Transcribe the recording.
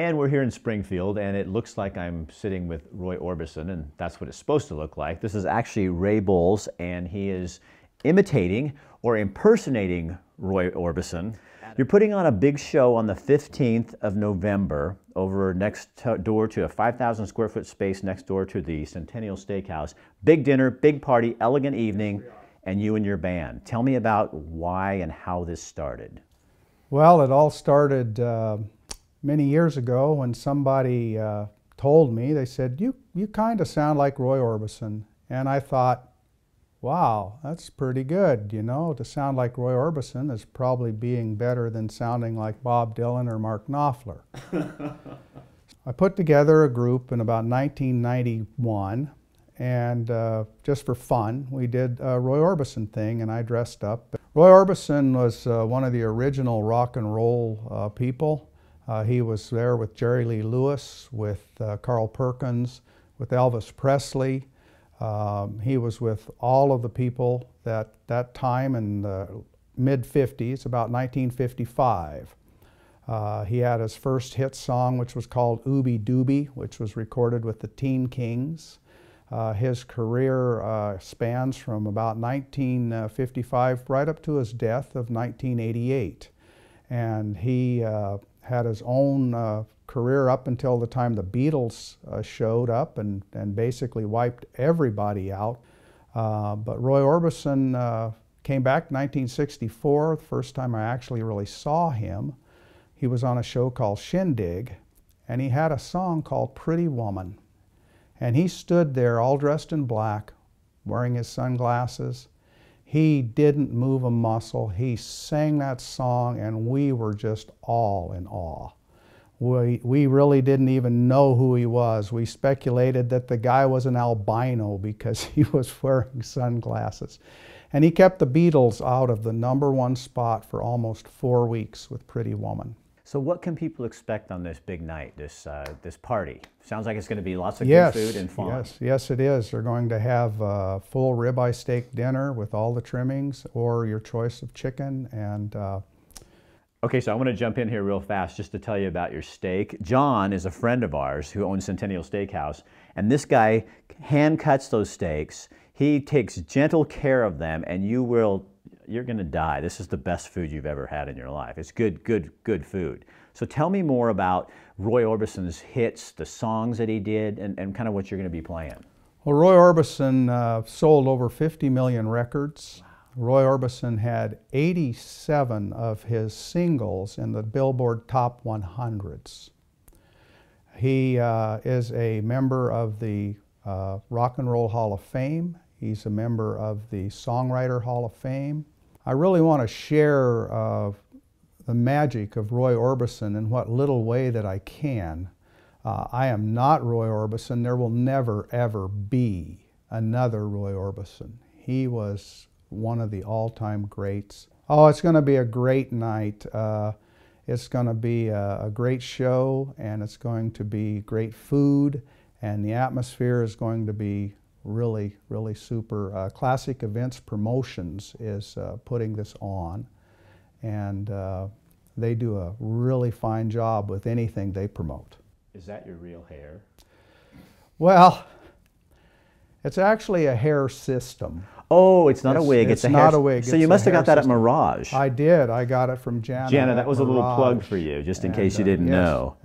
And we're here in Springfield, and it looks like I'm sitting with Roy Orbison, and that's what it's supposed to look like. This is actually Raye Boals, and he is imitating or impersonating Roy Orbison. You're putting on a big show on the 15th of November over next door to a 5,000 square foot space next door to the Centennial Steakhouse. Big dinner, big party, elegant evening, and you and your band. Tell me about why and how this started. Well, it all started many years ago when somebody told me, they said, you kind of sound like Roy Orbison. And I thought, wow, that's pretty good, you know. To sound like Roy Orbison is probably being better than sounding like Bob Dylan or Mark Knopfler. I put together a group in about 1991, and just for fun, we did a Roy Orbison thing, and I dressed up. Roy Orbison was one of the original rock and roll people. He was there with Jerry Lee Lewis, with Carl Perkins, with Elvis Presley. He was with all of the people that time in the mid-50s, about 1955. He had his first hit song, which was called Ooby Dooby, which was recorded with the Teen Kings. His career spans from about 1955 right up to his death of 1988. And he had his own career up until the time the Beatles showed up and basically wiped everybody out. But Roy Orbison came back in 1964, the first time I actually really saw him. He was on a show called Shindig, and he had a song called Pretty Woman. And he stood there all dressed in black, wearing his sunglasses. He didn't move a muscle. He sang that song, and we were just all in awe. We really didn't even know who he was. We speculated that the guy was an albino because he was wearing sunglasses. And he kept the Beatles out of the #1 spot for almost 4 weeks with Pretty Woman. So what can people expect on this big night, this party? Sounds like it's going to be lots of good food and fun. Yes, it is. They're going to have a full ribeye steak dinner with all the trimmings, or your choice of chicken. And okay, so I want to jump in here real fast just to tell you about your steak. John is a friend of ours who owns Centennial Steakhouse, and this guy hand cuts those steaks. He takes gentle care of them, and you're going to die. This is the best food you've ever had in your life. It's good food. So tell me more about Roy Orbison's hits, the songs that he did, and kind of what you're going to be playing. Well, Roy Orbison sold over 50 million records. Wow. Roy Orbison had 87 of his singles in the Billboard Top 100s. He is a member of the Rock and Roll Hall of Fame. He's a member of the Songwriter Hall of Fame. I really want to share the magic of Roy Orbison in what little way that I can. I am not Roy Orbison. There will never, ever be another Roy Orbison. He was one of the all-time greats. Oh, it's going to be a great night. It's going to be a great show, and it's going to be great food, and the atmosphere is going to be really, really super. Classic Events Promotions is putting this on, and they do a really fine job with anything they promote. Is that your real hair? Well, it's actually a hair system. Oh, it's not a wig. It's not a wig. So you must have got that at Mirage. I did. I got it from Jana. Jana, that was a little plug for you, just in case you didn't know.